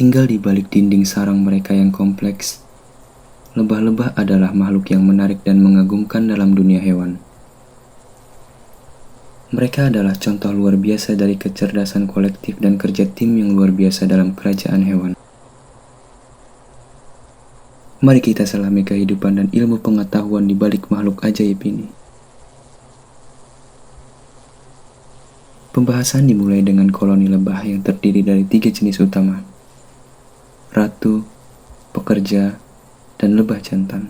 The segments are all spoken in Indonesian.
Tinggal di balik dinding sarang mereka yang kompleks, lebah-lebah adalah makhluk yang menarik dan mengagumkan dalam dunia hewan. Mereka adalah contoh luar biasa dari kecerdasan kolektif dan kerja tim yang luar biasa dalam kerajaan hewan. Mari kita selami kehidupan dan ilmu pengetahuan di balik makhluk ajaib ini. Pembahasan dimulai dengan koloni lebah yang terdiri dari 3 jenis utama: ratu, pekerja, dan lebah jantan.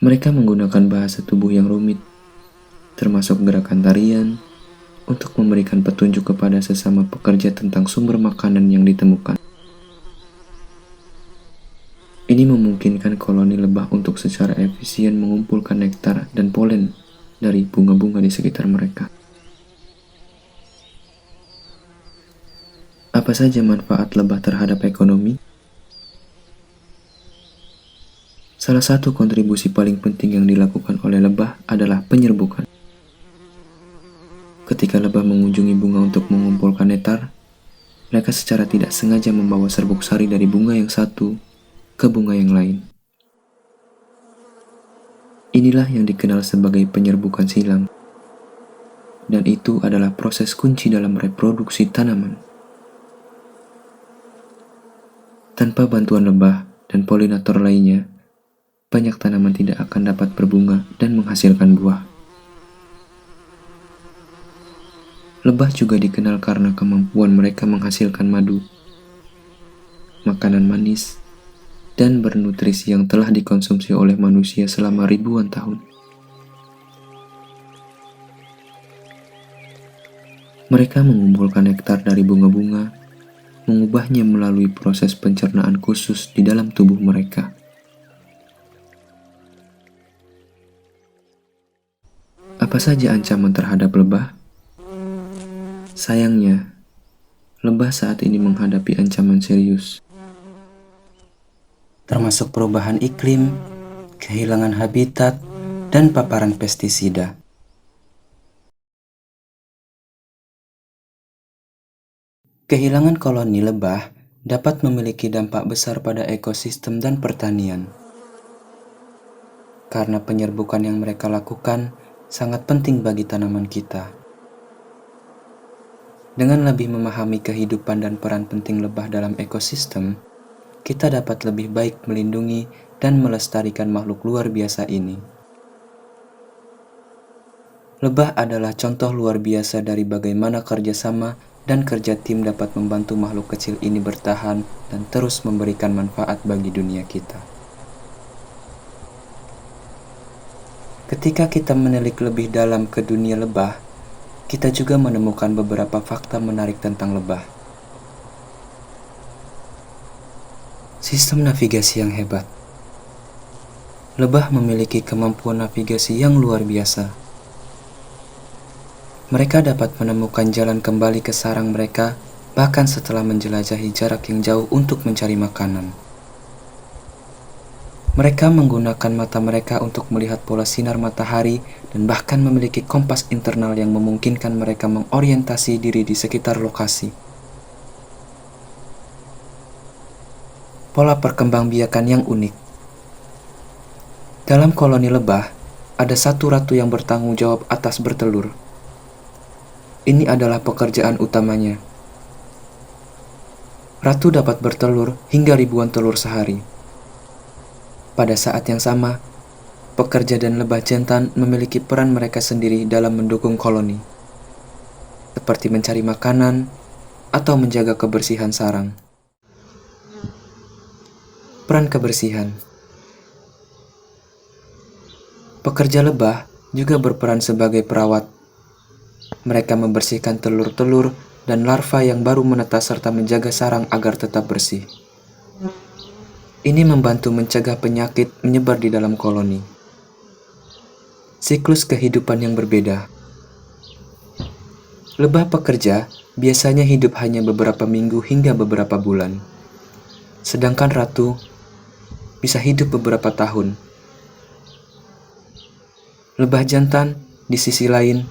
Mereka menggunakan bahasa tubuh yang rumit, termasuk gerakan tarian, untuk memberikan petunjuk kepada sesama pekerja tentang sumber makanan yang ditemukan. Ini memungkinkan koloni lebah untuk secara efisien mengumpulkan nektar dan polen dari bunga-bunga di sekitar mereka. Apa saja manfaat lebah terhadap ekonomi? Salah satu kontribusi paling penting yang dilakukan oleh lebah adalah penyerbukan. Ketika lebah mengunjungi bunga untuk mengumpulkan nektar, mereka secara tidak sengaja membawa serbuk sari dari bunga yang satu ke bunga yang lain. Inilah yang dikenal sebagai penyerbukan silang, dan itu adalah proses kunci dalam reproduksi tanaman. Tanpa bantuan lebah dan polinator lainnya, banyak tanaman tidak akan dapat berbunga dan menghasilkan buah. Lebah juga dikenal karena kemampuan mereka menghasilkan madu, makanan manis, dan bernutrisi yang telah dikonsumsi oleh manusia selama ribuan tahun. Mereka mengumpulkan nektar dari bunga-bunga, mengubahnya melalui proses pencernaan khusus di dalam tubuh mereka. Apa saja ancaman terhadap lebah? Sayangnya, lebah saat ini menghadapi ancaman serius, termasuk perubahan iklim, kehilangan habitat, dan paparan pestisida. Kehilangan koloni lebah dapat memiliki dampak besar pada ekosistem dan pertanian. Karena penyerbukan yang mereka lakukan sangat penting bagi tanaman kita. Dengan lebih memahami kehidupan dan peran penting lebah dalam ekosistem, kita dapat lebih baik melindungi dan melestarikan makhluk luar biasa ini. Lebah adalah contoh luar biasa dari bagaimana kerjasama dan kerja tim dapat membantu makhluk kecil ini bertahan dan terus memberikan manfaat bagi dunia kita. Ketika kita menilik lebih dalam ke dunia lebah, kita juga menemukan beberapa fakta menarik tentang lebah. Sistem navigasi yang hebat. Lebah memiliki kemampuan navigasi yang luar biasa. Mereka dapat menemukan jalan kembali ke sarang mereka bahkan setelah menjelajahi jarak yang jauh untuk mencari makanan. Mereka menggunakan mata mereka untuk melihat pola sinar matahari dan bahkan memiliki kompas internal yang memungkinkan mereka mengorientasi diri di sekitar lokasi. Pola perkembangbiakan yang unik. Dalam koloni lebah, ada satu ratu yang bertanggung jawab atas bertelur. Ini adalah pekerjaan utamanya. Ratu dapat bertelur hingga ribuan telur sehari. Pada saat yang sama, pekerja dan lebah jantan memiliki peran mereka sendiri dalam mendukung koloni, seperti mencari makanan atau menjaga kebersihan sarang. Peran kebersihan. Pekerja lebah juga berperan sebagai perawat. Mereka membersihkan telur-telur dan larva yang baru menetas serta menjaga sarang agar tetap bersih. Ini membantu mencegah penyakit menyebar di dalam koloni. Siklus kehidupan yang berbeda. Lebah pekerja biasanya hidup hanya beberapa minggu hingga beberapa bulan. Sedangkan ratu bisa hidup beberapa tahun. Lebah jantan, di sisi lain,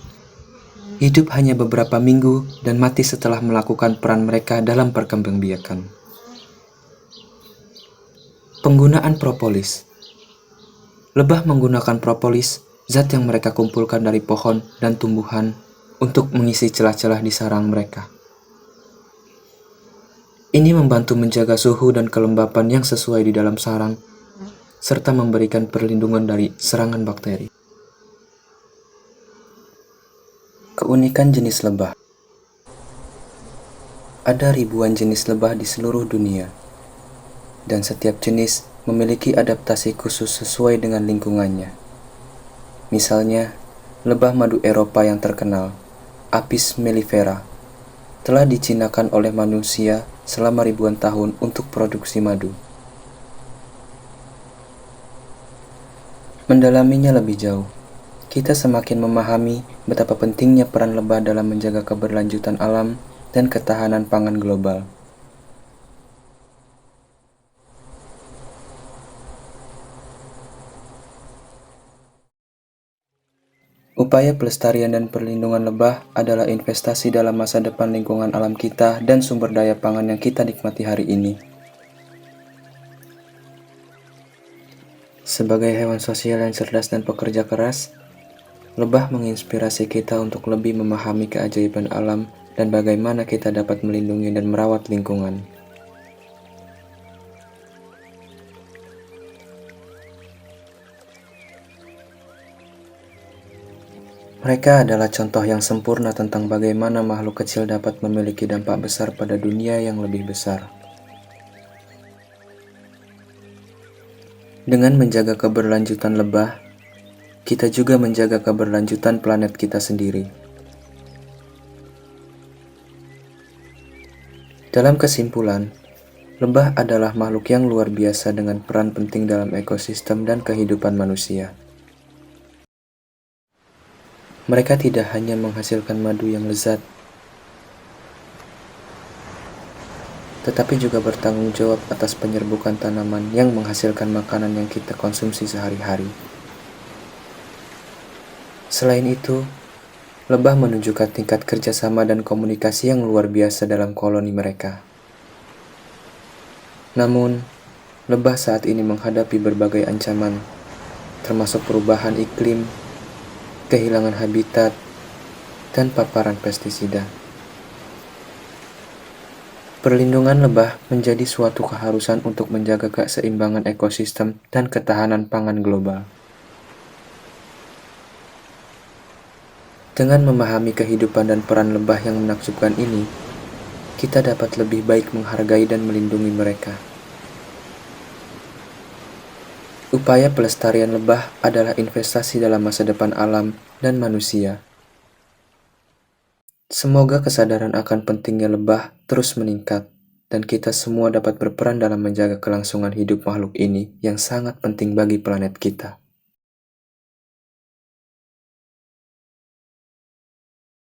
hidup hanya beberapa minggu dan mati setelah melakukan peran mereka dalam perkembangbiakan. Penggunaan propolis. Lebah menggunakan propolis, zat yang mereka kumpulkan dari pohon dan tumbuhan, untuk mengisi celah-celah di sarang mereka. Ini membantu menjaga suhu dan kelembapan yang sesuai di dalam sarang, serta memberikan perlindungan dari serangan bakteri. Keunikan jenis lebah. Ada ribuan jenis lebah di seluruh dunia, dan setiap jenis memiliki adaptasi khusus sesuai dengan lingkungannya. Misalnya, lebah madu Eropa yang terkenal, Apis mellifera, telah dijinakan oleh manusia selama ribuan tahun untuk produksi madu. Mendalaminya lebih jauh, kita semakin memahami betapa pentingnya peran lebah dalam menjaga keberlanjutan alam dan ketahanan pangan global. Upaya pelestarian dan perlindungan lebah adalah investasi dalam masa depan lingkungan alam kita dan sumber daya pangan yang kita nikmati hari ini. Sebagai hewan sosial yang cerdas dan pekerja keras, lebah menginspirasi kita untuk lebih memahami keajaiban alam dan bagaimana kita dapat melindungi dan merawat lingkungan. Mereka adalah contoh yang sempurna tentang bagaimana makhluk kecil dapat memiliki dampak besar pada dunia yang lebih besar. Dengan menjaga keberlanjutan lebah, kita juga menjaga keberlanjutan planet kita sendiri. Dalam kesimpulan, lebah adalah makhluk yang luar biasa dengan peran penting dalam ekosistem dan kehidupan manusia. Mereka tidak hanya menghasilkan madu yang lezat, tetapi juga bertanggung jawab atas penyerbukan tanaman yang menghasilkan makanan yang kita konsumsi sehari-hari. Selain itu, lebah menunjukkan tingkat kerjasama dan komunikasi yang luar biasa dalam koloni mereka. Namun, lebah saat ini menghadapi berbagai ancaman, termasuk perubahan iklim, kehilangan habitat, dan paparan pestisida. Perlindungan lebah menjadi suatu keharusan untuk menjaga keseimbangan ekosistem dan ketahanan pangan global. Dengan memahami kehidupan dan peran lebah yang menakjubkan ini, kita dapat lebih baik menghargai dan melindungi mereka. Upaya pelestarian lebah adalah investasi dalam masa depan alam dan manusia. Semoga kesadaran akan pentingnya lebah terus meningkat, dan kita semua dapat berperan dalam menjaga kelangsungan hidup makhluk ini yang sangat penting bagi planet kita.